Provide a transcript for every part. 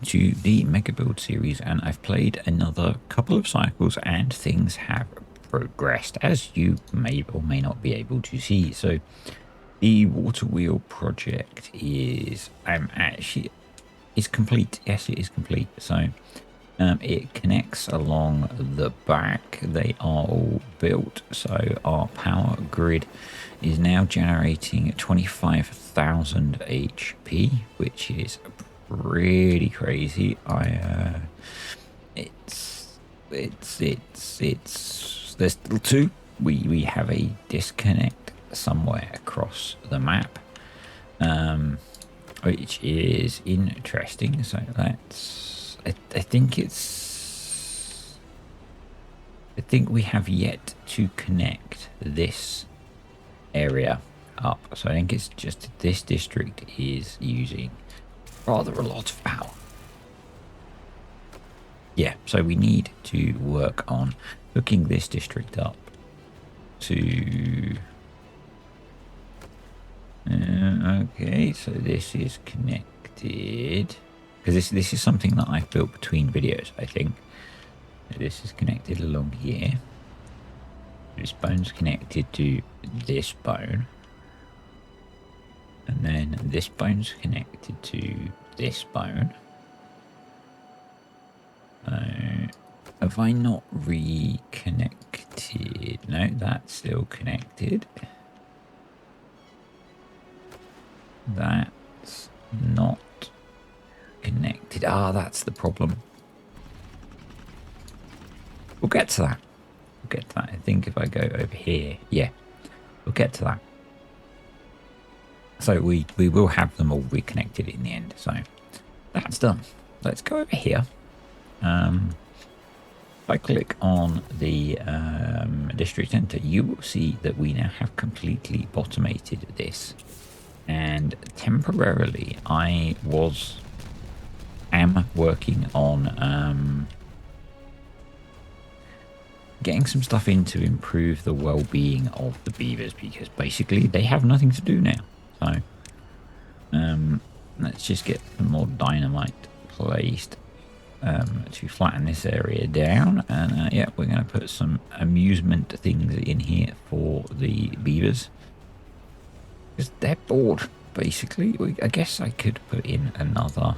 to the Mega Build series, and I've played another couple of cycles and things have progressed, as you may or may not be able to see. So the water wheel project is is complete. Yes, it is complete. So it connects along the back. They are all built. So our power grid is now generating 25,000 HP, which is pretty crazy. It's there's still two. We have a disconnect somewhere across the map, which is interesting. So that's I think we have yet to connect this area up. So I think it's just this district is using rather a lot of power. Yeah, so we need to work on hooking this district up to... okay, so this is connected. Because this is something that I've built between videos, I think. This is connected along here. This bone's connected to this bone. And then this bone's connected to this bone. Have I not reconnected? No, that's still connected. That's not connected. Ah, that's the problem. We'll get to that. We'll get to that. I think if I go over here, yeah, we'll get to that. So we will have them all reconnected in the end. So that's done. Let's go over here. If I click on the district center, you will see that we now have completely bottomated this. And temporarily, I am working on getting some stuff in to improve the well-being of the beavers, because basically they have nothing to do now. So let's just get some more dynamite placed to flatten this area down. And yeah, we're going to put some amusement things in here for the beavers, because they're bored, basically. I guess I could put in another...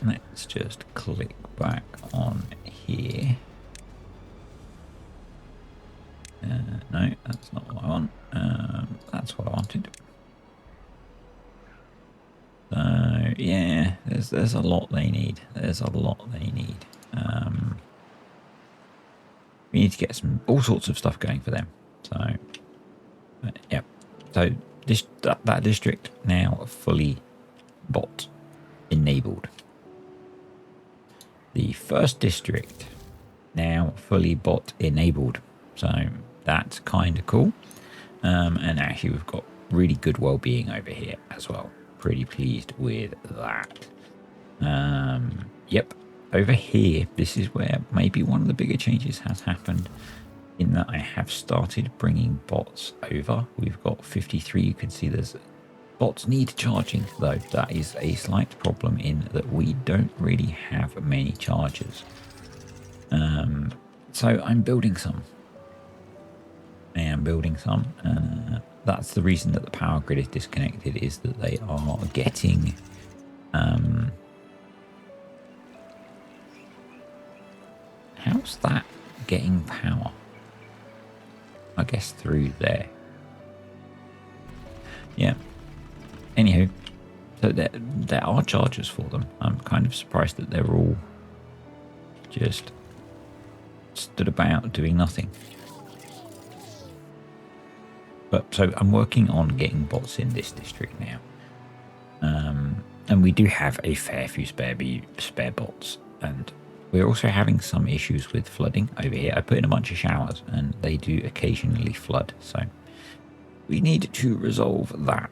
let's just click back on here. No, that's not what I want. That's what I wanted. So yeah, there's a lot they need. There's a lot they need. We need to get all sorts of stuff going for them. So yeah. So that district now fully bot enabled. The first district now fully bot enabled. So that's kind of cool. And actually we've got really good well-being over here as well. Pretty pleased with that. Yep. Over here, this is where maybe one of the bigger changes has happened, in that I have started bringing bots over. We've got 53. You can see there's bots need charging, though. That is a slight problem in that we don't really have many chargers. So I'm building some. I am building some. That's the reason that the power grid is disconnected, is that they are getting... how's that getting power? I guess through there. Yeah. Anywho, so there are chargers for them. I'm kind of surprised that they're all just stood about doing nothing. But so I'm working on getting bots in this district now. And we do have a fair few spare bots, and we're also having some issues with flooding over here. I put in a bunch of showers and they do occasionally flood, so we need to resolve that.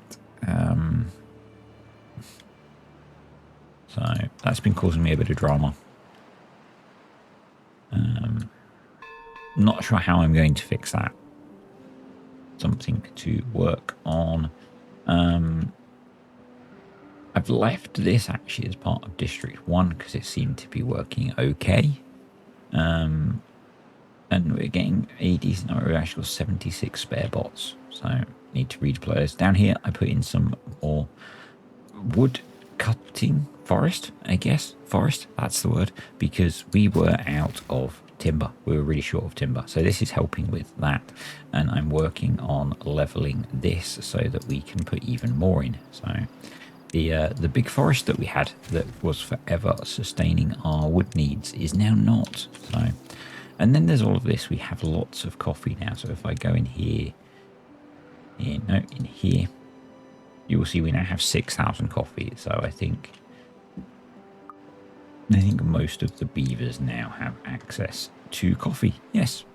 So that's been causing me a bit of drama. Not sure how I'm going to fix that. Something to work on. I've I've left this actually as part of District 1 because it seemed to be working okay. And we're getting a decent number. We've actually got 76 spare bots, so need to redeploy those. Down here, I put in some more wood cutting forest, I guess. Forest, that's the word, because we were out of timber. We were really short of timber. So this is helping with that. And I'm working on leveling this so that we can put even more in. So the big forest that we had that was forever sustaining our wood needs is now not. So, and then there's all of this. We have lots of coffee now. So if I go in here, in here, you will see we now have 6,000 coffee. So I think most of the beavers now have access to coffee. Yes,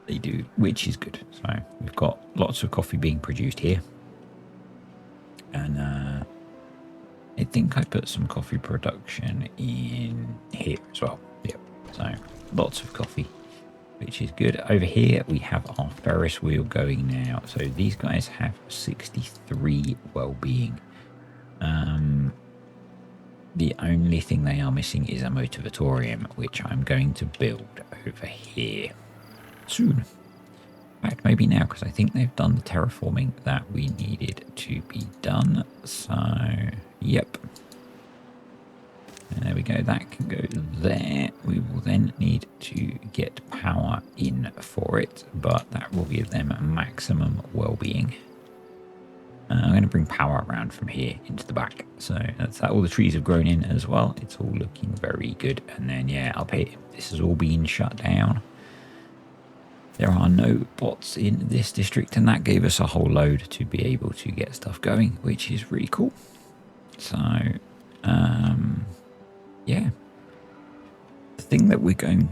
they do, which is good. So we've got lots of coffee being produced here. And I think I put some coffee production in here as well. Yep. So lots of coffee, which is good. Over here, we have our Ferris wheel going now. So these guys have 63 well-being. The only thing they are missing is a motivatorium, which I'm going to build over here soon. In fact, maybe now, because I think they've done the terraforming that we needed to be done. So, yep. And there we go. That can go there. We will then need to get power in for it, but that will give them maximum well-being. I'm going to bring power around from here into the back. So that's how all the trees have grown in as well. It's all looking very good. And then, yeah, up here, this has all been shut down. There are no bots in this district, and that gave us a whole load to be able to get stuff going, which is really cool. So, yeah. The thing that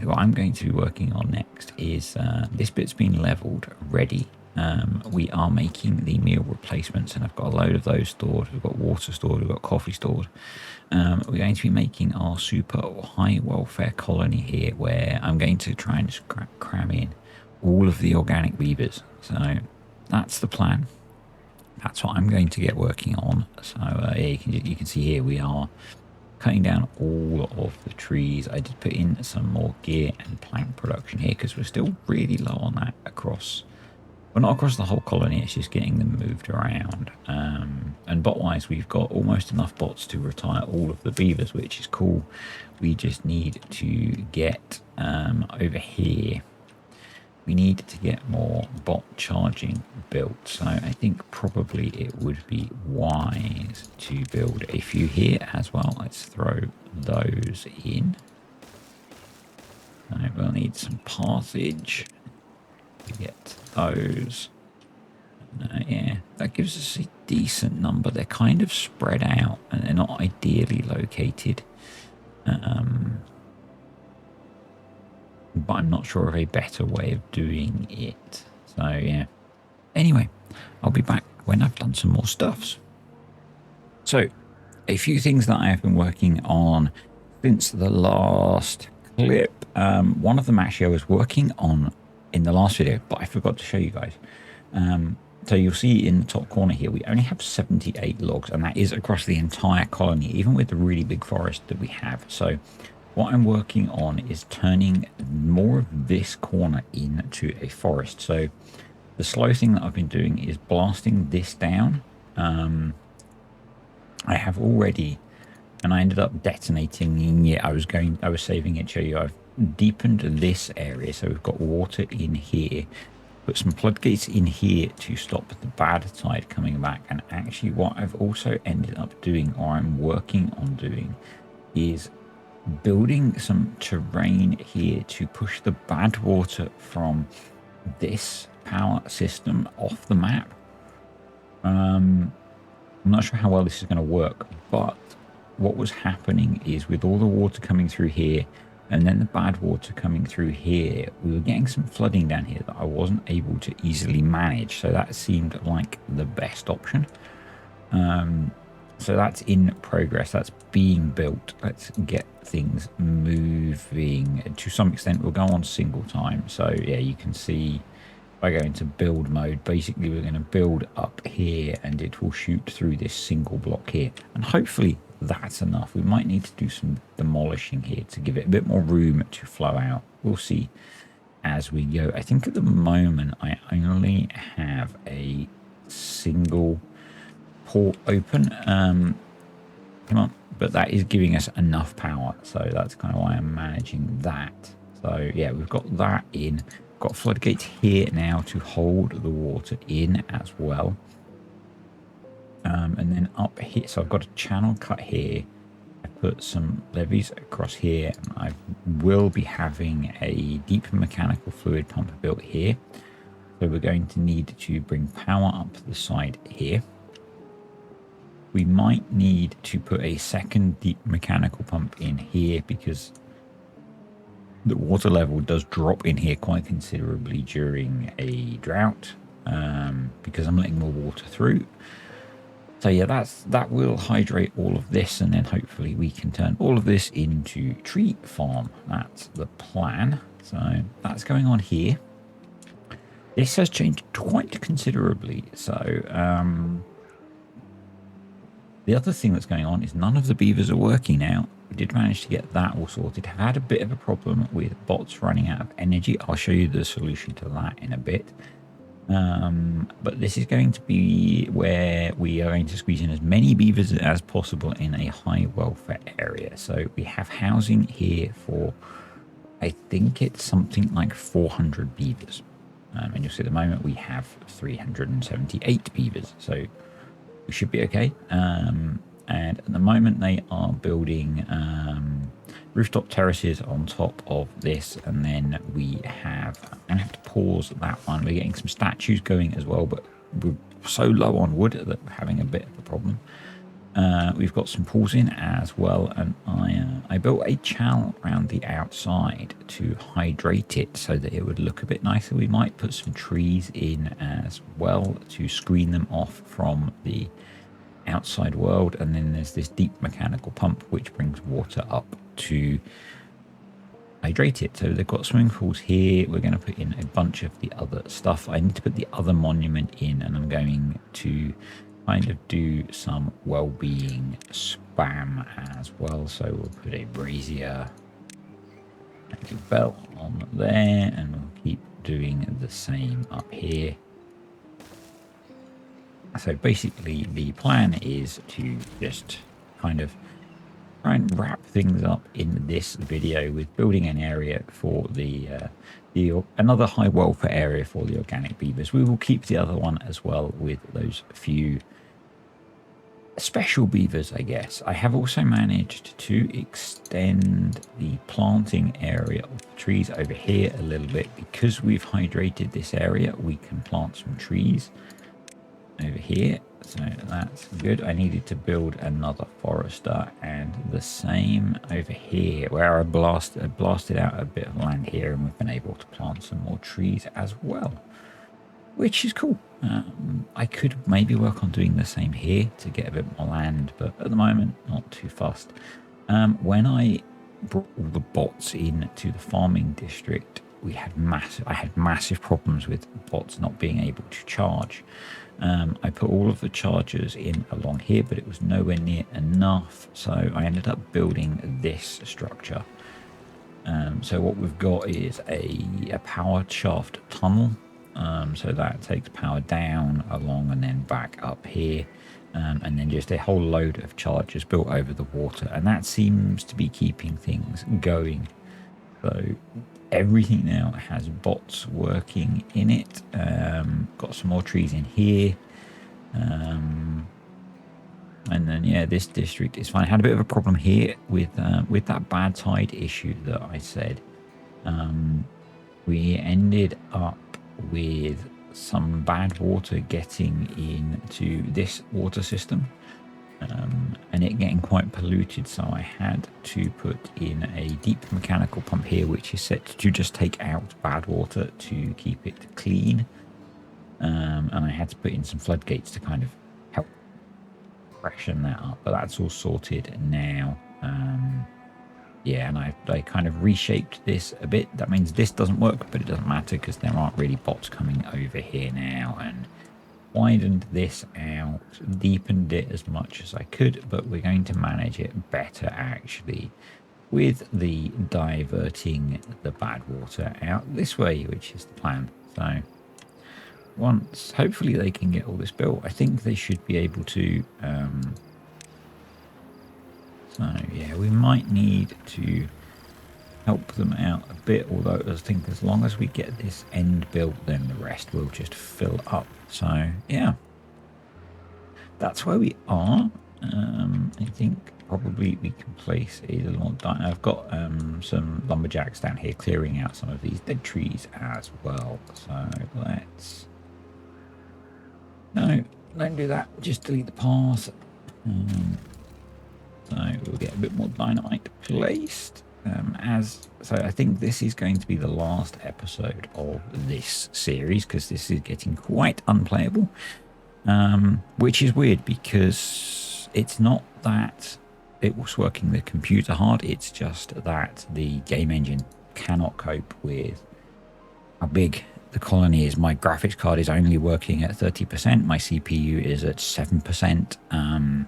I'm going to be working on next is this bit's been leveled, ready. We are making the meal replacements, and I've got a load of those stored. We've got water stored, we've got coffee stored. We're going to be making our super high welfare colony here, where I'm going to try and cram in all of the organic beavers. So that's the plan. That's what I'm going to get working on. So yeah, you can see here we are cutting down all of the trees. I did put in some more gear and plank production here because we're still really low on that across. Well, not across the whole colony, it's just getting them moved around. And bot-wise, we've got almost enough bots to retire all of the beavers, which is cool. We just need to get over here. We need to get more bot charging built. So I think probably it would be wise to build a few here as well. Let's throw those in. I will need some passage to get those. Yeah, that gives us a decent number. They're kind of spread out and they're not ideally located. But I'm not sure of a better way of doing it. So yeah. Anyway, I'll be back when I've done some more stuffs. So, a few things that I have been working on since the last clip. One of them actually I was working on in the last video, but I forgot to show you guys. So you'll see in the top corner here, we only have 78 logs, and that is across the entire colony, even with the really big forest that we have. So what I'm working on is turning more of this corner into a forest. So the slow thing that I've been doing is blasting this down. I have already, and I ended up detonating. Yeah, I was saving it to show you. I've deepened this area, so we've got water in here. Put some floodgates in here to stop the bad tide coming back. And actually, what I've also ended up doing, or I'm working on doing, is building some terrain here to push the bad water from this power system off the map. I'm not sure how well this is going to work, but what was happening is with all the water coming through here and then the bad water coming through here, we were getting some flooding down here that I wasn't able to easily manage. So that seemed like the best option. So that's in progress. That's being built. Let's get things moving. To some extent, we'll go on single time. So yeah, you can see I go into build mode, basically we're going to build up here and it will shoot through this single block here. And hopefully that's enough. We might need to do some demolishing here to give it a bit more room to flow out. We'll see as we go. I think at the moment I only have a single port open. Come on. But that is giving us enough power. So that's kind of why I'm managing that. So yeah, we've got that in. Got floodgates here now to hold the water in as well. And then up here, so I've got a channel cut here. I put some levees across here. And I will be having a deep mechanical fluid pump built here. So we're going to need to bring power up the side here. We might need to put a second deep mechanical pump in here because the water level does drop in here quite considerably during a drought because I'm letting more water through. So yeah, that will hydrate all of this, and then hopefully we can turn all of this into tree farm. That's the plan. So that's going on here. This has changed quite considerably. So the other thing that's going on is none of the beavers are working now. We did manage to get that all sorted. Have had a bit of a problem with bots running out of energy. I'll show you the solution to that in a bit. But this is going to be where we are going to squeeze in as many beavers as possible in a high welfare area. So we have housing here for, I think it's something like 400 beavers. And you'll see at the moment we have 378 beavers. So we should be okay. And at the moment they are building rooftop terraces on top of this, and then we have, I'm gonna have to pause that one. We're getting some statues going as well, but we're so low on wood that we're having a bit of a problem. We've got some pools in as well, and I built a channel around the outside to hydrate it so that it would look a bit nicer. We might put some trees in as well to screen them off from the outside world, and then there's this deep mechanical pump which brings water up to hydrate it. So they've got swimming pools here. We're going to put in a bunch of the other stuff. I need to put the other monument in, and I'm going to kind of do some well-being spam as well. So we'll put a brazier and a bell on there, and we'll keep doing the same up here. So basically the plan is to just kind of try and wrap things up in this video with building an area for the another high welfare area for the organic beavers. We will keep the other one as well with those few special beavers, I guess. I have also managed to extend the planting area of the trees over here a little bit. Because we've hydrated this area, we can plant some trees over here, so that's good. I needed to build another forester, and the same over here where I blasted out a bit of land here, and we've been able to plant some more trees as well, which is cool. I could maybe work on doing the same here to get a bit more land, but at the moment not too fussed. When I brought all the bots into the farming district, I had massive problems with bots not being able to charge. I put all of the chargers in along here, but it was nowhere near enough, so I ended up building this structure. So what we've got is a power shaft tunnel, so that takes power down along and then back up here, and then just a whole load of chargers built over the water, and that seems to be keeping things going. So everything now has bots working in it. Got some more trees in here. And then, yeah, this district is fine. I had a bit of a problem here with that bad tide issue that I said. We ended up with some bad water getting into this water system. And it getting quite polluted, so I had to put in a deep mechanical pump here, which is set to just take out bad water to keep it clean. And I had to put in some floodgates to kind of help freshen that up, but that's all sorted now. yeah, and I kind of reshaped this a bit. That means this doesn't work, but it doesn't matter because there aren't really bots coming over here now. And widened this out, deepened it as much as I could, but we're going to manage it better actually with the diverting the bad water out this way, which is the plan. So once, hopefully they can get all this built, I think they should be able to. So yeah, we might need to help them out a bit, although I think as long as we get this end built, then the rest will just fill up. So yeah, that's where we are. I think probably we can place a little more. I've got some lumberjacks down here clearing out some of these dead trees as well. So let's no, don't do that. Just delete the path. So we'll get a bit more dynamite placed. So I think this is going to be the last episode of this series because this is getting quite unplayable, which is weird because it's not that it was working the computer hard, it's just that the game engine cannot cope with how big the colony is. My graphics card is only working at 30%, my CPU is at 7%,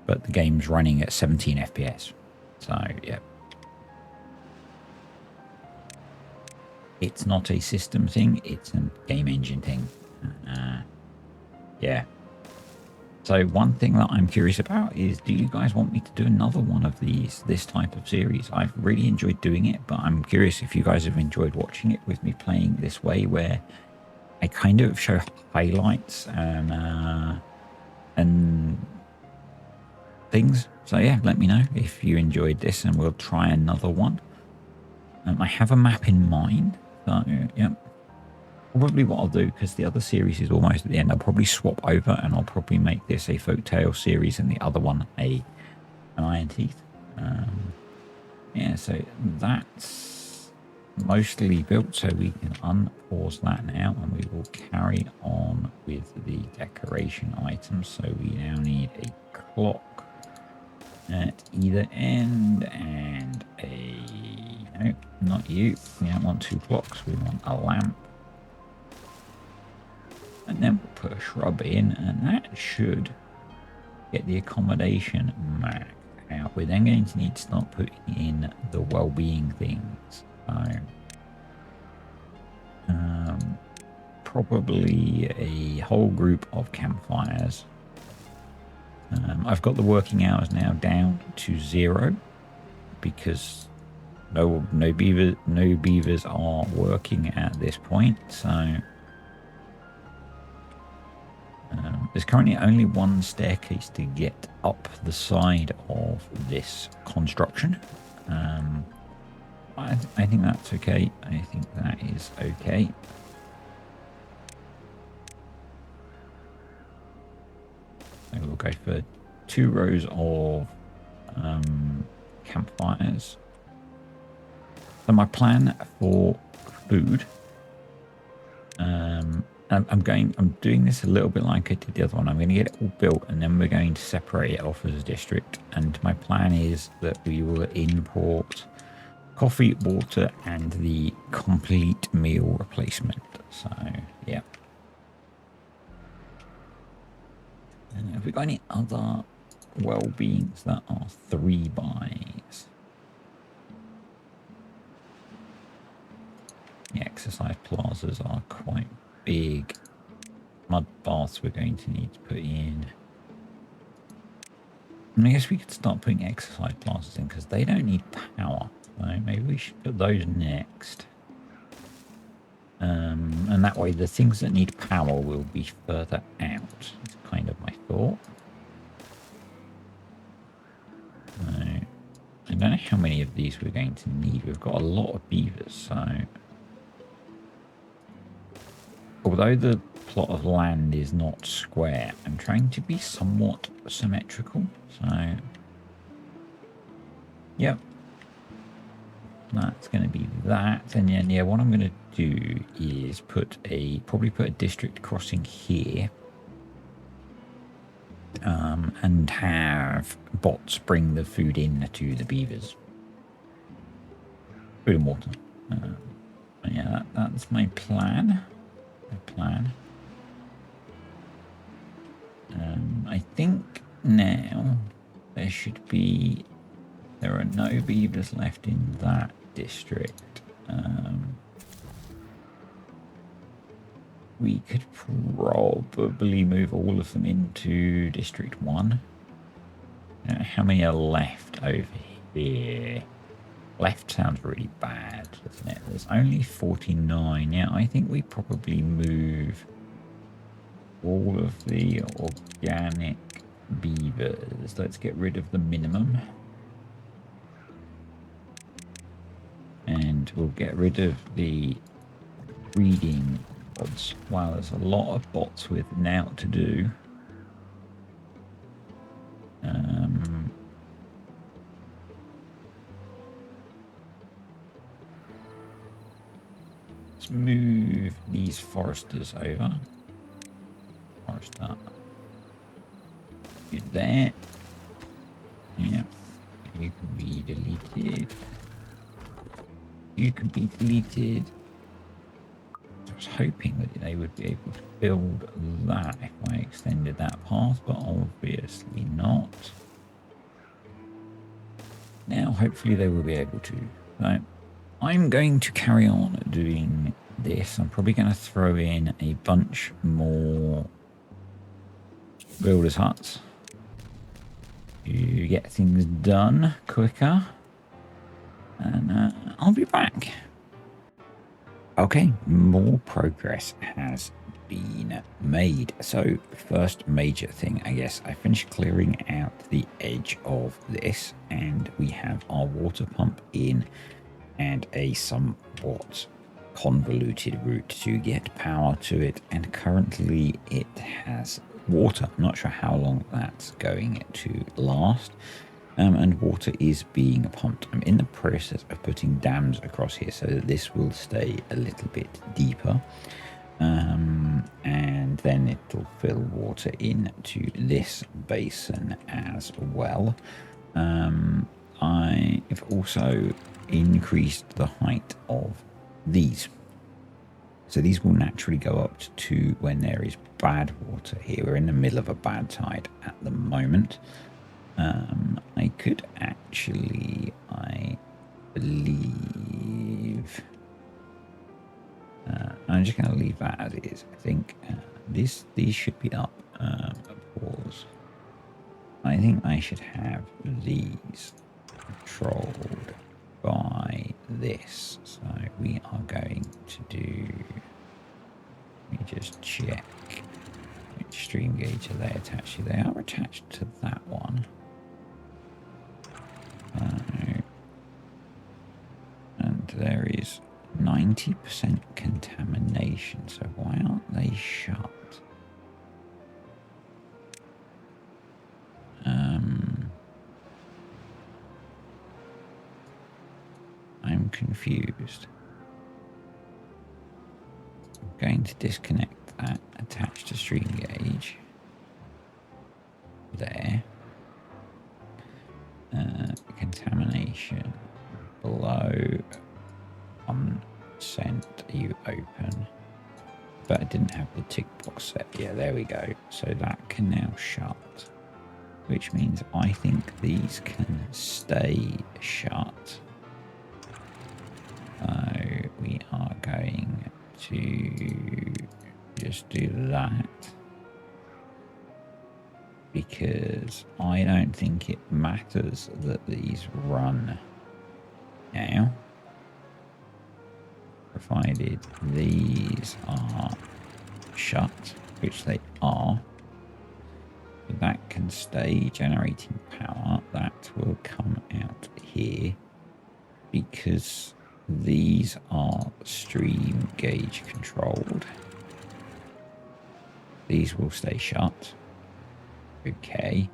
but the game's running at 17 FPS. So yeah, it's not a system thing, it's a game engine thing. Yeah. So one thing that I'm curious about is, do you guys want me to do another one of this type of series? I've really enjoyed doing it, but I'm curious if you guys have enjoyed watching it with me playing this way, where I kind of show highlights and things. So yeah, let me know if you enjoyed this and we'll try another one. I have a map in mind, so yeah. Probably what I'll do, because the other series is almost at the end, I'll probably swap over and I'll probably make this a folktale series and the other one an Iron Teeth. Yeah, so that's mostly built, so we can unpause that now and we will carry on with the decoration items. So we now need a clock at either end and no, not you. We don't want 2 clocks, we want a lamp. And then we'll put a shrub in, and that should get the accommodation maxed out. We're then going to need to start putting in the well-being things. So, probably a whole group of campfires. I've got the working hours now down to 0 because no beavers are working at this point. So. There's currently only one staircase to get up the side of this construction. I think that's okay. I think that is okay. So we'll go for 2 rows of campfires. So my plan for food, I'm doing this a little bit like I did the other one. I'm going to get it all built and then we're going to separate it off as a district. And my plan is that we will import coffee, water, and the complete meal replacement. So, yeah. And have we got any other well-beings that are 3 buys? The exercise plazas are quite big. Mud baths we're going to need to put in. And I guess we could start putting exercise plazas in because they don't need power. So maybe we should put those next. And that way the things that need power will be further out. It's kind of my thought. So, I don't know how many of these we're going to need. We've got a lot of beavers, so... Although the plot of land is not square, I'm trying to be somewhat symmetrical. So, yep. That's going to be that. And then, yeah, what I'm going to do is probably put a district crossing here. And have bots bring the food in to the beavers. Food and water. Yeah, that's my plan. I think now there are no beavers left in that district. We could probably move all of them into District 1. How many are left over here? Left sounds really bad, doesn't it? There's only 49. Yeah, I think we probably move all of the organic beavers. Let's get rid of the minimum. And we'll get rid of the breeding bots. Wow, there's a lot of bots with now to do. Let's move these foresters over. Forester. You there. Yeah. You can be deleted. You can be deleted. I was hoping that they would be able to build that if I extended that path, but obviously not. Now, hopefully they will be able to. So, I'm going to carry on doing this. I'm probably going to throw in a bunch more builders' huts to get things done quicker. And I'll be back. Okay, more progress has been made. So first major thing, I guess, I finished clearing out the edge of this, and we have our water pump in and a somewhat convoluted route to get power to it, and currently it has water. I'm not sure how long that's going to last. And water is being pumped. I'm in the process of putting dams across here so that this will stay a little bit deeper. And then it will fill water into this basin as well. I've also increased the height of these. So these will naturally go up to 2 when there is bad water here. We're in the middle of a bad tide at the moment. I could actually, I believe, I'm just going to leave that as it is. I think these should be up. Pause. I think I should have these controlled by this. So we are going to do, let me just check which stream gauge are they attached to. They are attached to that one. And there is 90% contamination, so why aren't they shut? I'm confused. I'm going to disconnect that attached to stream gauge. There. Contamination below 1%. You open, but I didn't have the tick box set. Yeah, there we go. So that can now shut, which means I think these can stay shut. So we are going to just do that, because I don't think it matters that these run now, provided these are shut, which they are. That can stay generating power. That will come out here, because these are stream gauge controlled. These will stay shut. Okay,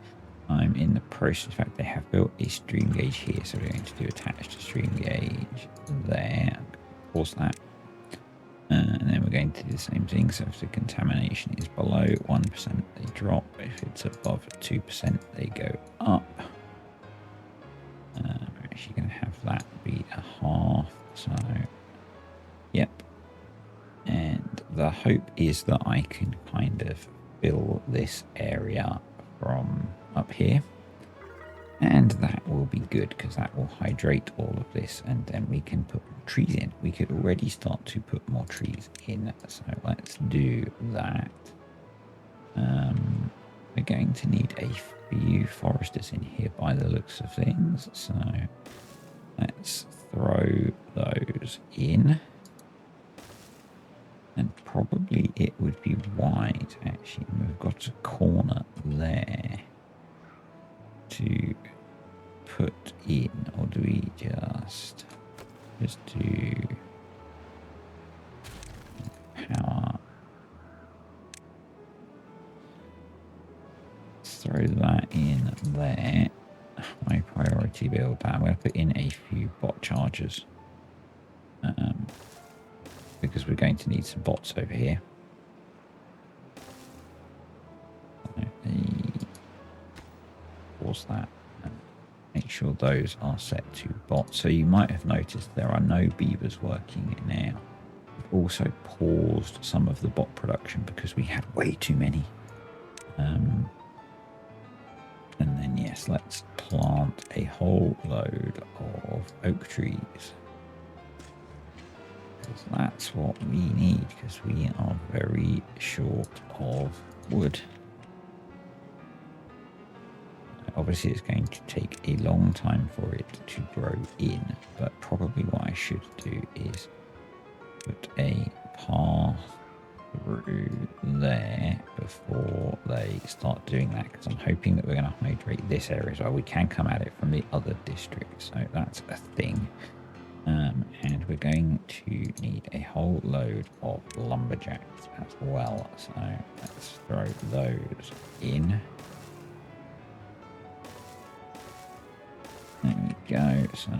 I'm in the process. In fact, they have built a stream gauge here, so we're going to do attach to stream gauge there. Pause that. And then we're going to do the same thing. So if the contamination is below 1%, they drop. If it's above 2%, they go up. We're actually going to have that be a half So, yep. And the hope is that I can kind of fill this area from up here. And that will be good because that will hydrate all of this, and then we can put more trees in. We could already start to put more trees in. So let's do that. We're going to need a few foresters in here by the looks of things. So let's throw those in. And probably it would be wide, actually. We've got a corner there to put in, or do we just do power? Let's throw that in there. High priority build that. I'm going to put in a few bot chargers. Because we're going to need some bots over here. Pause that and make sure those are set to bots. So you might have noticed there are no beavers working now. We've also paused some of the bot production because we had way too many. And then yes, let's plant a whole load of oak trees. Because that's what we need, because we are very short of wood. Obviously it's going to take a long time for it to grow in, but probably what I should do is put a path through there before they start doing that, because I'm hoping that we're going to hydrate this area as well. We can come at it from the other districts, so that's a thing. And we're going to need a whole load of lumberjacks as well. So let's throw those in. There we go. So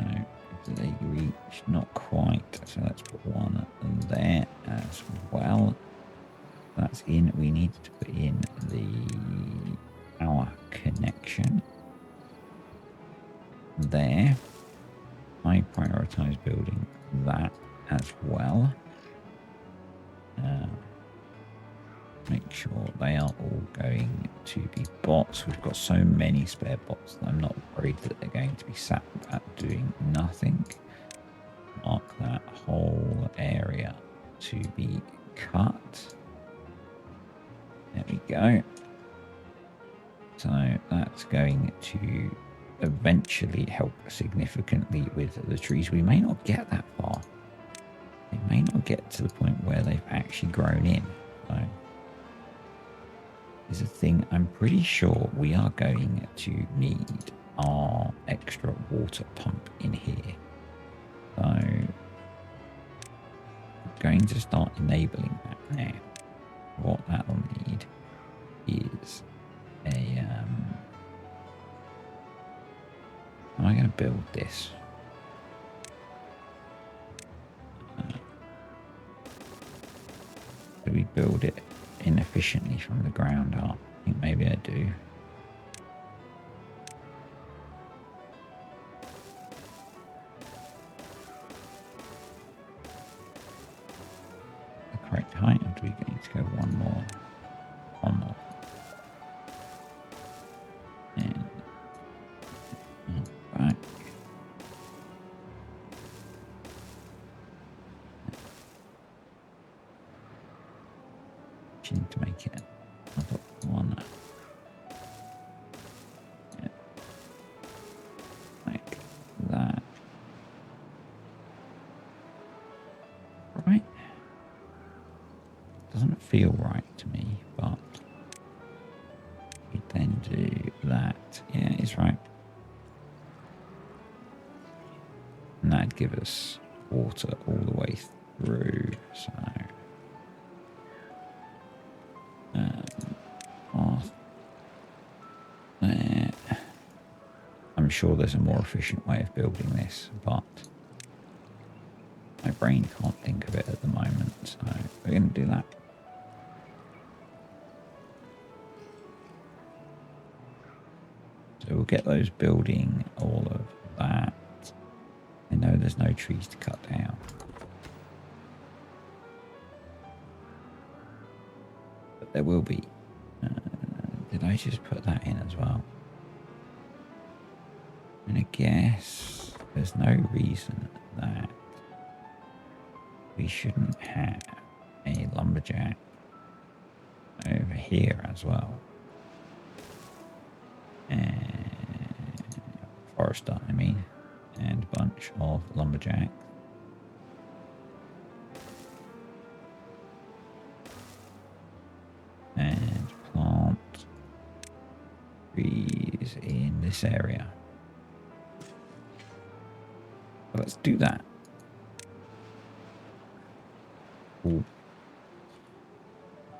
do they reach? Not quite. So let's put one there as well. That's in. We need to put in the power connection there. I prioritize building that as well. Make sure they are all going to be bots. We've got so many spare bots that I'm not worried that they're going to be sat at doing nothing. Mark that whole area to be cut. There we go. So that's going to eventually help significantly with the trees. We may not get that far. They may not get to the point where they've actually grown in. So is a thing. I'm pretty sure we are going to need our extra water pump in here. So I'm going to start enabling that now. What that'll need is a am I going to build this? Do we build it inefficiently from the ground up? I think maybe I do. The correct height, or do we need to go one more? One more. And back. Need to make it another one. Yeah. Like that. Right? Doesn't feel right to me, but we then do that. Yeah, it's right. And that'd give us water all the way through, so there. I'm sure there's a more efficient way of building this, but my brain can't think of it at the moment, so we're going to do that. So we'll get those building all of that. I know there's no trees to cut down. But there will be. Did I just put that in as well? And I guess there's no reason that we shouldn't have a lumberjack over here as well. And forester, I mean, and a bunch of lumberjacks. And plant trees in this area. So let's do that. Cool.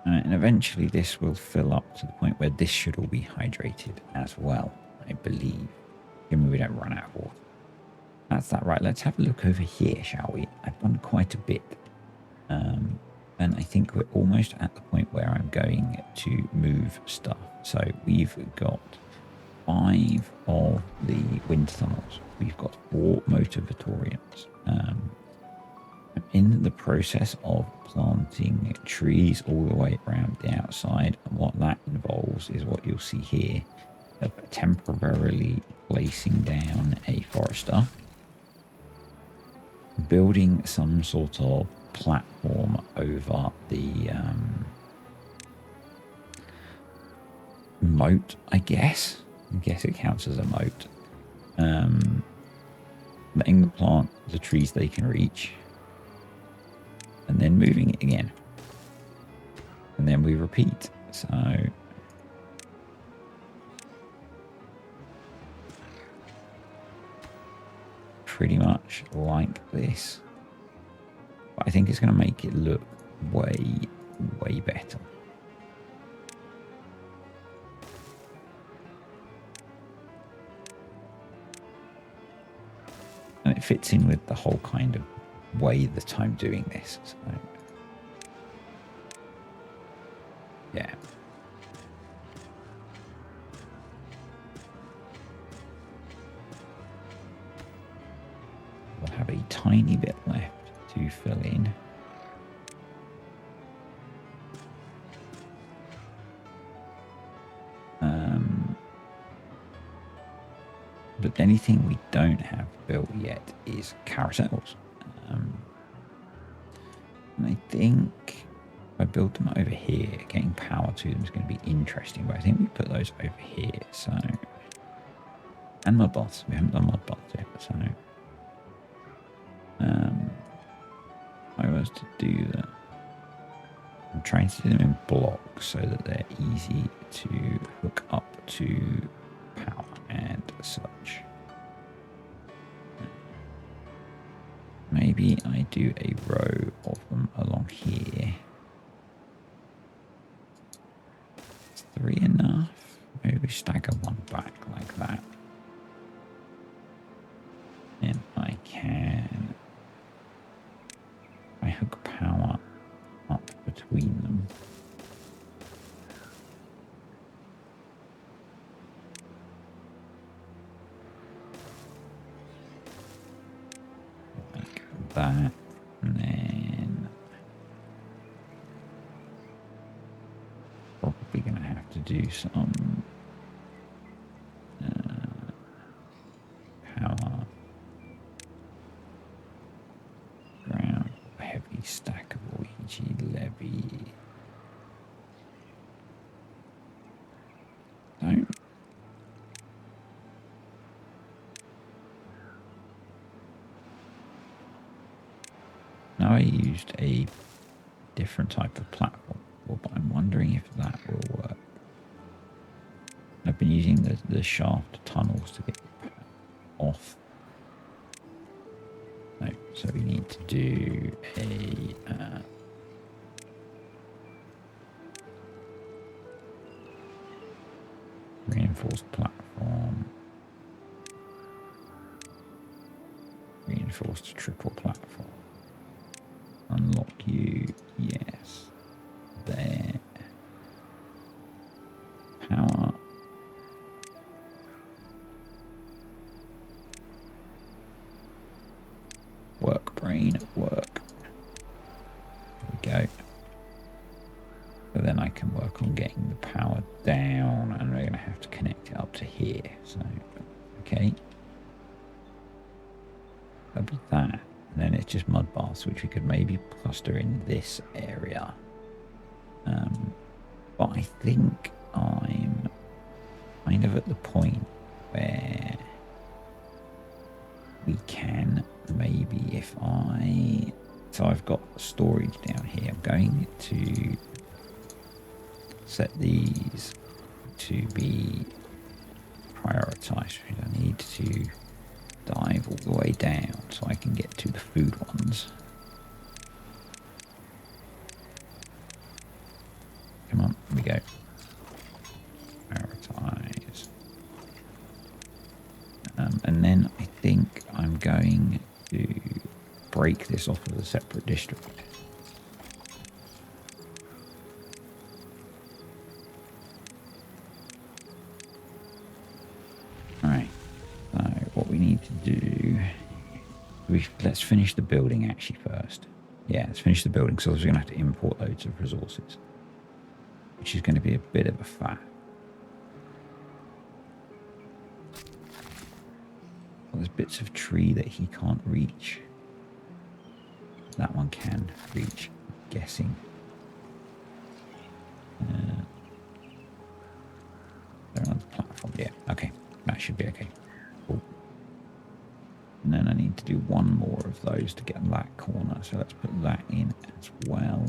And eventually this will fill up to the point where this should all be hydrated as well, I believe. Given we don't run out of water. That's that. Right, let's have a look over here, shall we? I've done quite a bit. And I think we're almost at the point where I'm going to move stuff. So we've got 5 of the wind tunnels. We've got 4 motivatoriums. I'm in the process of planting trees all the way around the outside. And what that involves is what you'll see here of temporarily placing down a forester, building some sort of platform over the moat, I guess. I guess it counts as a moat. Letting the plant the trees they can reach, and then moving it again. And then we repeat. So pretty much like this. But I think it's going to make it look way, way better. And it fits in with the whole kind of way that I'm doing this. So, yeah. We'll have a tiny bit left to fill in. But anything we don't have built yet is carousels. And I think if I build them over here, getting power to them is going to be interesting. But I think we put those over here. So, and mud baths. We haven't done mud baths yet. So, if I was to do that, I'm trying to do them in blocks so that they're easy to hook up to power and such. Maybe I do a row of them along here. Is 3 enough? Maybe we stagger one back like that. And I can... I hook power up between them. Like that. And then probably going to have to do some power ground heavy stackable EG levy. Don't. Now I used a different type of platform, but I'm wondering if that will work. I've been using the shaft tunnels to get off. No, so we need to do a reinforced platform, reinforced triple platform. Unlock you, yes. There. Power. brain work. There we go. So then I can work on getting the power down, and we're going to have to connect it up to here. So, okay. That'll be that. And then it's just mud baths, which we could maybe cluster in this area. But I think I'm kind of at the point where we can maybe, if so I've got storage down here. I'm going to set these to be prioritized. I need to dive all the way down so I can get to the food ones. Come on, here we go. Prioritize. And then I think I'm going to break this off as a separate district. Alright, so what we need to do, let's finish the building actually first. Yeah, let's finish the building, so we're going to have to import loads of resources, which is going to be a bit of a faff. Well, there's bits of tree that he can't reach. That one can reach, I'm guessing. They're on the platform. Yeah, okay. That should be okay. Cool. And then I need to do one more of those to get that corner. So let's put that in as well.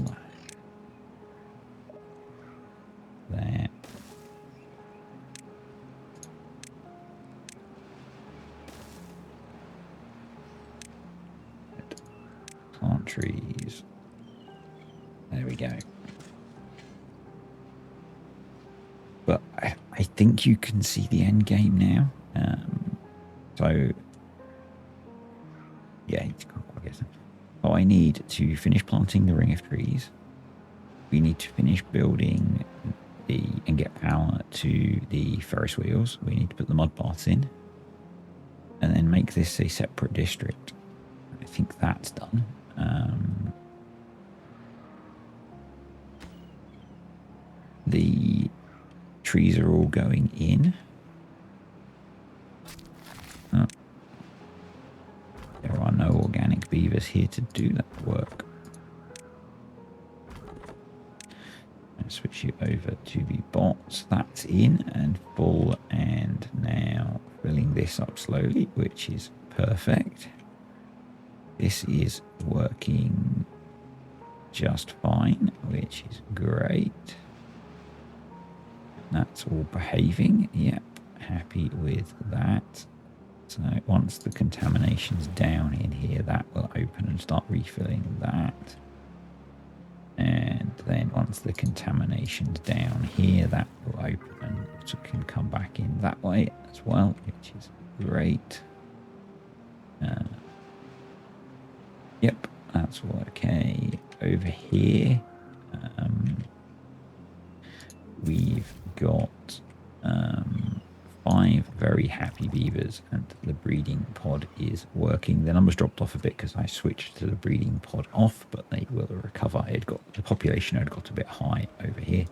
There. Plant trees. There we go. But I think you can see the end game now. So yeah, it's cool, I guess. So I need to finish planting the ring of trees. We need to finish building and get power to the Ferris wheels. We need to put the mud baths in, and then make this a separate district. I think that's done. The trees are all going in. Oh. There are no organic beavers here to do that work. I'll switch you over to the bots. That's in and full, and now filling this up slowly, which is perfect. This is working just fine, which is great. That's all behaving. Yep, happy with that. So once the contamination's down in here, that will open and start refilling that. And then once the contamination's down here, that will open and so it can come back in that way as well, which is great. Yep, that's all okay. Over here, we've got 5 very happy beavers, and the breeding pod is working. The numbers dropped off a bit because I switched to the breeding pod off, but they will recover. The population had got a bit high over here.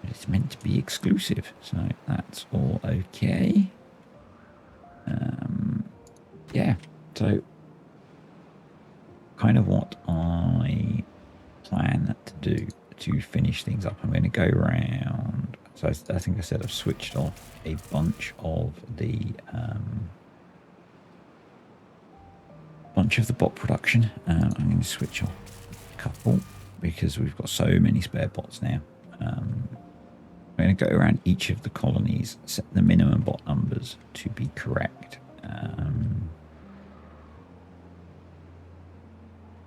But it's meant to be exclusive, so that's all okay. Yeah, so kind of what I plan to do to finish things up. I'm going to go around. So I think I said I've switched off a bunch of the bot production. I'm going to switch off a couple because we've got so many spare bots now. I'm going to go around each of the colonies, set the minimum bot numbers to be correct.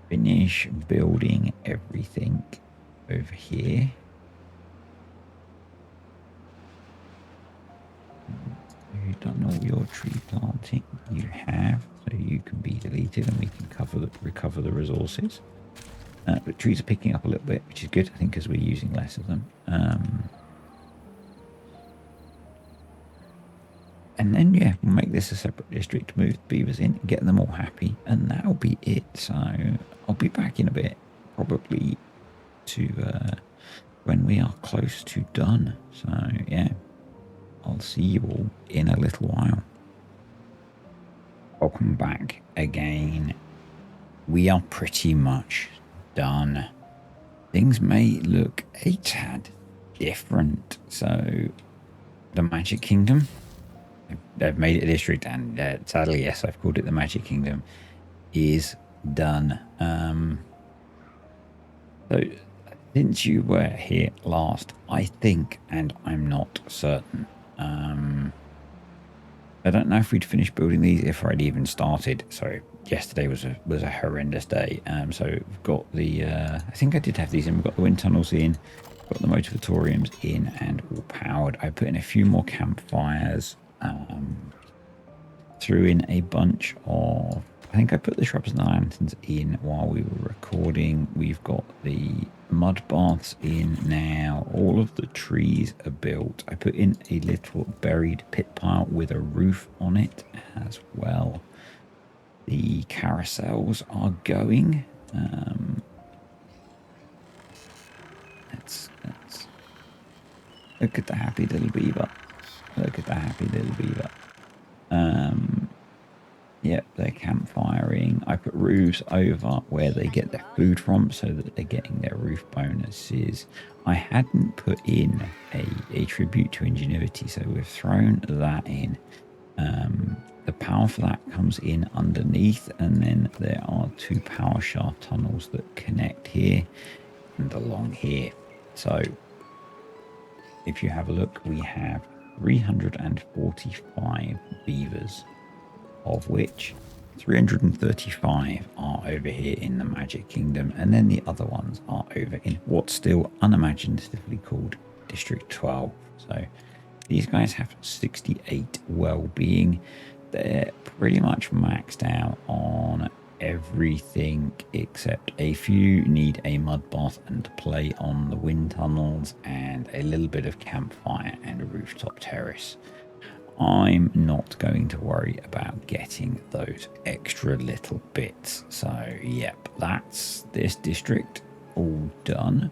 Finish building everything over here. You've done all your tree planting. You have, so you can be deleted and we can recover the resources. But trees are picking up a little bit, which is good, I think, because we're using less of them. And then, yeah, we'll make this a separate district, move the beavers in, get them all happy, and that'll be it. So I'll be back in a bit, probably to when we are close to done. So yeah, I'll see you all in a little while. Welcome back again. We are pretty much done. Things may look a tad different. So the Magic Kingdom, they've made it a district, and sadly, yes, I've called it the Magic Kingdom, is done. So since you were here last, I think, and I'm not certain, I don't know if we'd finished building these, if I'd even started. So yesterday was a horrendous day. So we've got the, I think I did have these in. We've got the wind tunnels in, got the motivatoriums in and all powered. I put in a few more campfires, threw in a bunch of, I think I put the shrubs and the lanterns in while we were recording. We've got the mud baths in now. All of the trees are built. I put in a little buried pit pile with a roof on it as well. The carousels are going. Let's look at the happy little beaver. Look at the happy little beaver. Yep, they're campfiring. I put roofs over where they get their food from so that they're getting their roof bonuses. I hadn't put in a tribute to ingenuity, so we've thrown that in. The power for that comes in underneath, and then there are 2 power shaft tunnels that connect here and along here. So if you have a look, we have 345 beavers, of which 335 are over here in the Magic Kingdom, and then the other ones are over in what's still unimaginatively called District 12. So these guys have 68 well-being. They're pretty much maxed out on everything except a few need a mud bath and play on the wind tunnels and a little bit of campfire and a rooftop terrace. I'm not going to worry about getting those extra little bits. So yep, that's this district all done.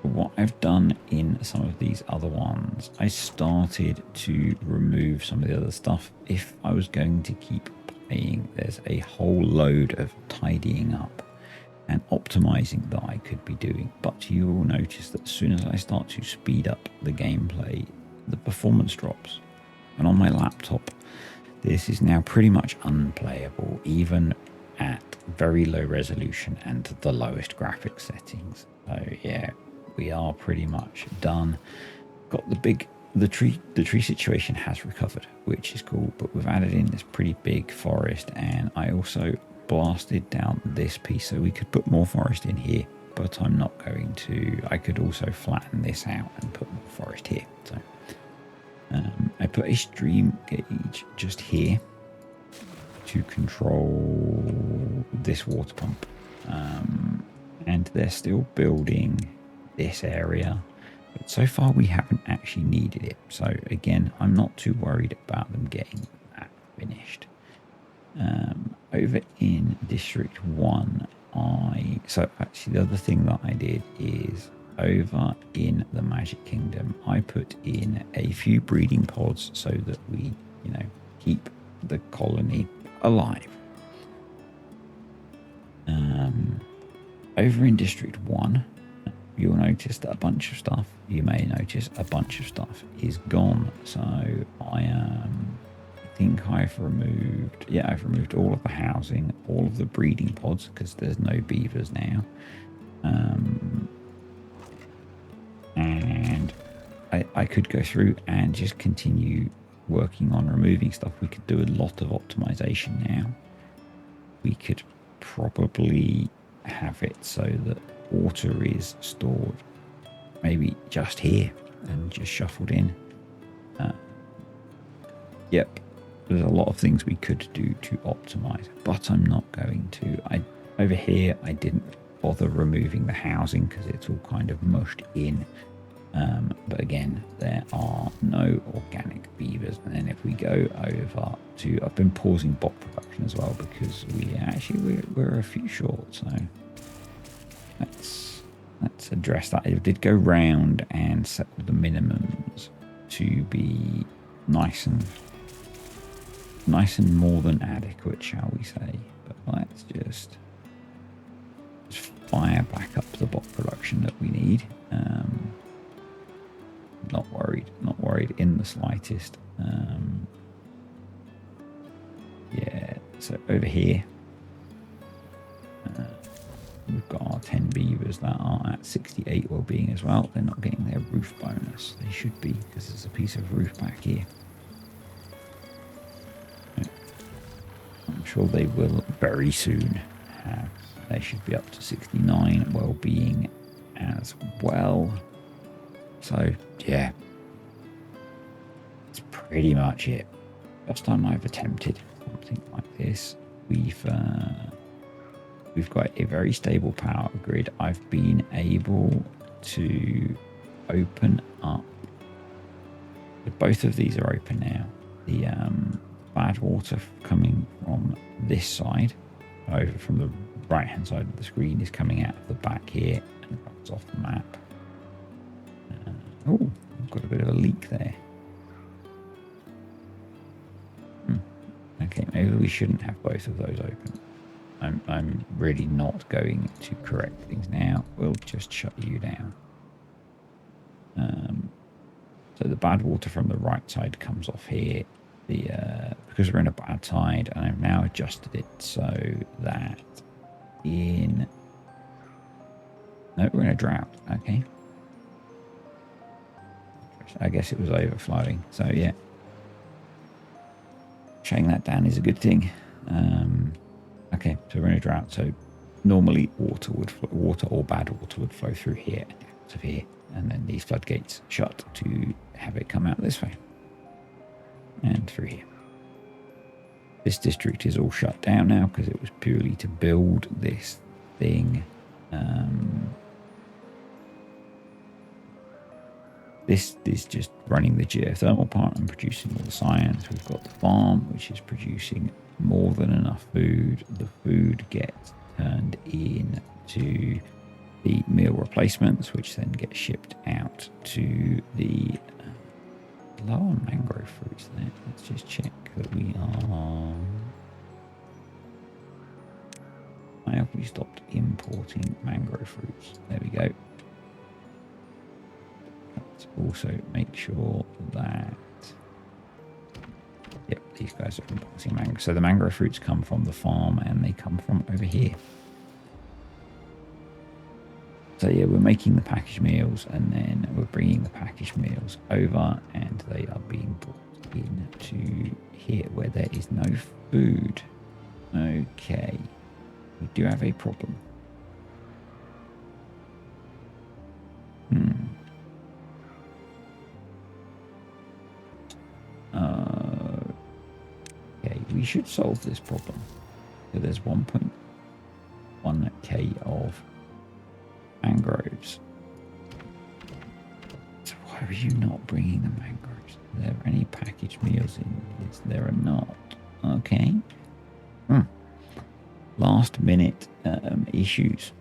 What I've done in some of these other ones, I started to remove some of the other stuff. If I was going to keep playing, there's a whole load of tidying up and optimizing that I could be doing, but you will notice that as soon as I start to speed up the gameplay, the performance drops. And on my laptop, this is now pretty much unplayable, even at very low resolution and the lowest graphics settings. So yeah, we are pretty much done. Got the tree situation has recovered, which is cool, but we've added in this pretty big forest, and I also blasted down this piece so we could put more forest in here, but I'm not going to. I could also flatten this out and put more forest here. So I put a stream gauge just here to control this water pump, and they're still building this area, but so far we haven't actually needed it. So again, I'm not too worried about them getting that finished. Over in District 1, so actually the other thing that I did is over in the Magic Kingdom, I put in a few breeding pods so that we, keep the colony alive. Over in District 1, you'll notice that you may notice a bunch of stuff is gone. So I think I've removed all of the housing, all of the breeding pods, because there's no beavers now. And I could go through and just continue working on removing stuff. We could do a lot of optimization now. We could probably have it so that water is stored maybe just here and just shuffled in. Yep, there's a lot of things we could do to optimize, but I'm not going to. Over here I didn't bother removing the housing because it's all kind of mushed in. But again, there are no organic beavers. And then if we go over to, I've been pausing bot production as well because we're a few short. So let's address that. It did go round and set the minimums to be nice and more than adequate, shall we say? But let's just fire back up the bot production that we need. Not worried in the slightest. Yeah, so over here we've got our 10 beavers that are at 68 well-being as well. They're not getting their roof bonus. They should be, because there's a piece of roof back here. I'm sure they will very soon have. They should be up to 69 well-being as well. So yeah, that's pretty much it. First time I've attempted something like this. We've got a very stable power grid. I've been able to open up. Both of these are open now. The bad water coming from this side, over from the right hand side of the screen, is coming out of the back here and runs off the map. Oh, I've got a bit of a leak there. Okay, maybe we shouldn't have both of those open. I'm really not going to correct things now. We'll just shut you down. So the bad water from the right side comes off here. Because we're in a bad tide, and I've now adjusted it so that we're in a drought. Okay. I guess it was overflowing. So yeah, shutting that down is a good thing. Okay, so we're in a drought. So normally water or bad water would flow through here and out of here, and then these floodgates shut to have it come out this way and through here. This district is all shut down now because it was purely to build this thing. This is just running the geothermal part and producing all the science. We've got the farm, which is producing more than enough food. The food gets turned in to the meal replacements, which then get shipped out to the low on mangrove fruits there. Let's just check that we are. Why have we stopped importing mangrove fruits? There we go. Let's also make sure that, yep, these guys are importing mangrove. So the mangrove fruits come from the farm and they come from over here. So yeah, we're making the packaged meals and then we're bringing the packaged meals over and they are being brought into here where there is no food. Okay, we do have a problem. Okay, we should solve this problem. So there's 1.1k of mangroves. So why are you not bringing the mangroves? Are there any packaged meals in this? There are not. Okay. Last minute issues.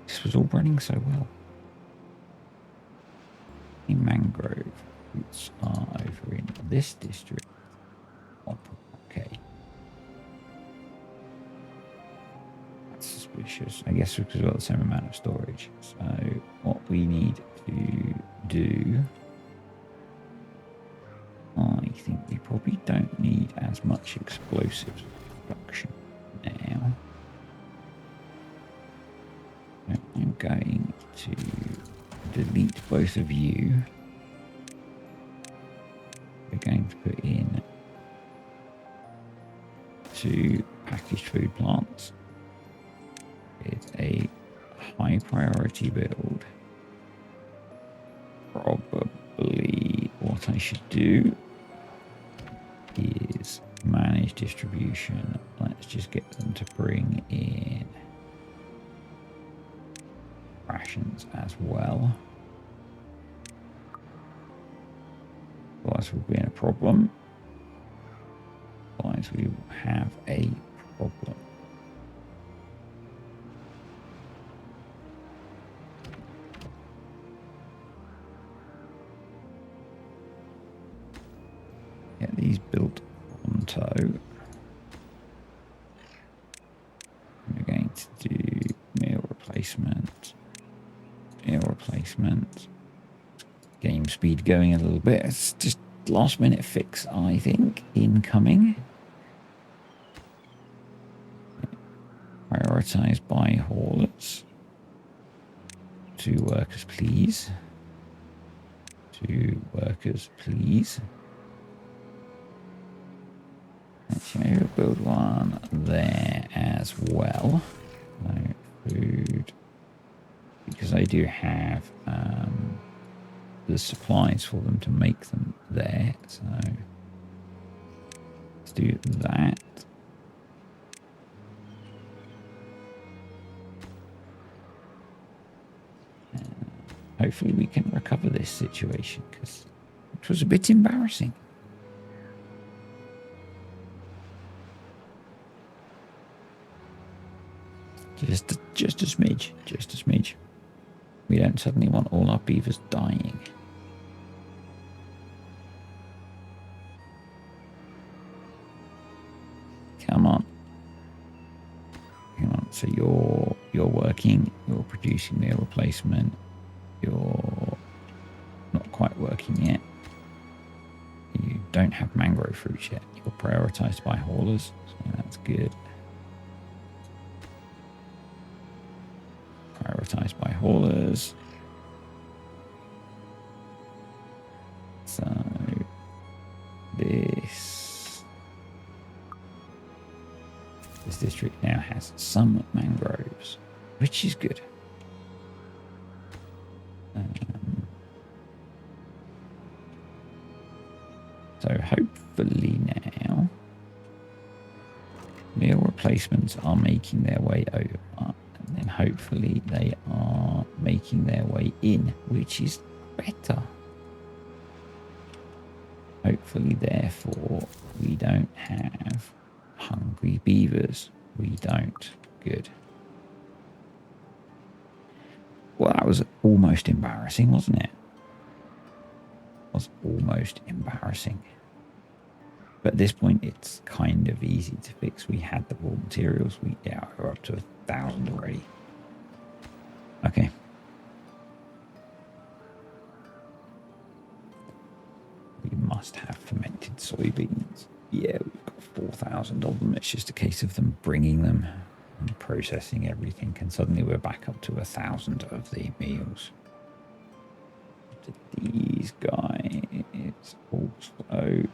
This was all running so well. The mangrove fruits are over in this district. Okay. That's suspicious. I guess because we've got the same amount of storage. So what we need to do, I think we probably don't need as much explosives production now. I'm going to delete both of you. We're going to put in 2 packaged food plants with a high priority build. Probably what I should do is manage distribution. Let's just get them to bring in rations as well. otherwise we'll be in a problem. Otherwise we will have a problem. Get these built onto. We're going to do meal replacement. Meal replacement. Game speed going a little bit. It's just last minute fix, I think, incoming. Prioritize by haulers. 2 workers, please. 2 workers, please. Actually, maybe we'll build one there as well. So, food. Because I do have the supplies for them to make them there. So, let's do that. Hopefully we can recover this situation, because it was a bit embarrassing. Just a smidge, just a smidge. We don't suddenly want all our beavers dying. Come on. Come on. So you're working, you're producing meal replacement. You're not quite working yet. You don't have mangrove fruits yet. You're prioritized by haulers, so that's good. Prioritized by haulers. So this district now has some mangroves, which is good. So hopefully now meal replacements are making their way over, and then hopefully they are making their way in, which is better. Hopefully, therefore, we don't have hungry beavers. We don't. Good. Well, that was almost embarrassing, wasn't it? Was almost embarrassing. But at this point, it's kind of easy to fix. We had the raw materials. We're up to 1,000 already. Okay. We must have fermented soybeans. Yeah, we've got 4,000 of them. It's just a case of them bringing them and processing everything. And suddenly we're back up to 1,000 of the meals. These guys also,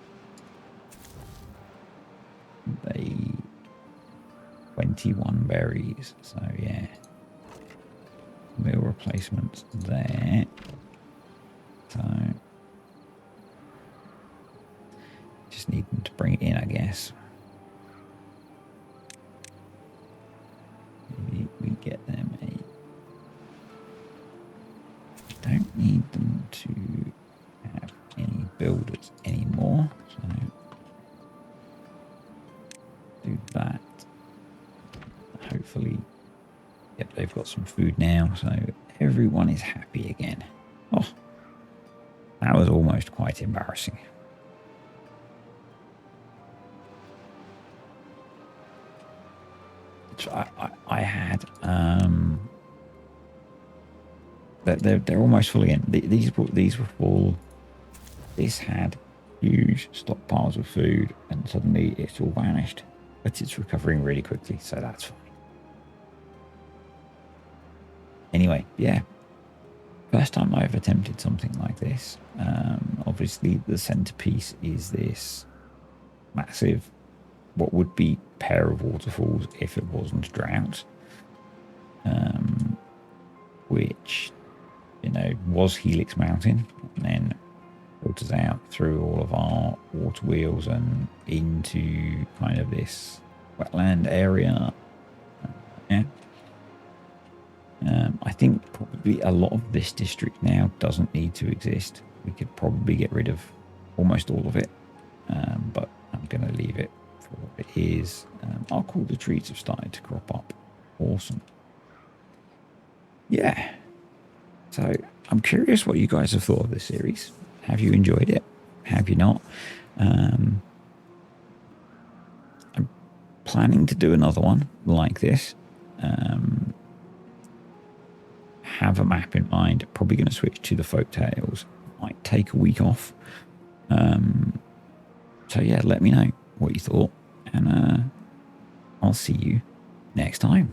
they 21 berries, so yeah, meal replacements there. So just need them to bring it in, I guess. Maybe we get them don't need them to have any builders anymore, so do that. Hopefully, yep, they've got some food now, so everyone is happy again. Oh, that was almost quite embarrassing. So I had they're almost fully in. These were full. This had huge stockpiles of food, and suddenly it's all vanished. But it's recovering really quickly, so that's fine. Anyway, yeah. First time I've attempted something like this. Obviously, the centerpiece is this massive, what would be pair of waterfalls if it wasn't drought, which, you know, was Helix Mountain, and then filters out through all of our water wheels and into kind of this wetland area. Yeah. I think probably a lot of this district now doesn't need to exist. We could probably get rid of almost all of it, but I'm going to leave it for what it is. Our cooler trees have started to crop up. Awesome. Yeah. So I'm curious what you guys have thought of this series. Have you enjoyed it? Have you not? I'm planning to do another one like this. Have a map in mind. Probably going to switch to the folk tales. Might take a week off. So yeah, let me know what you thought, and I'll see you next time.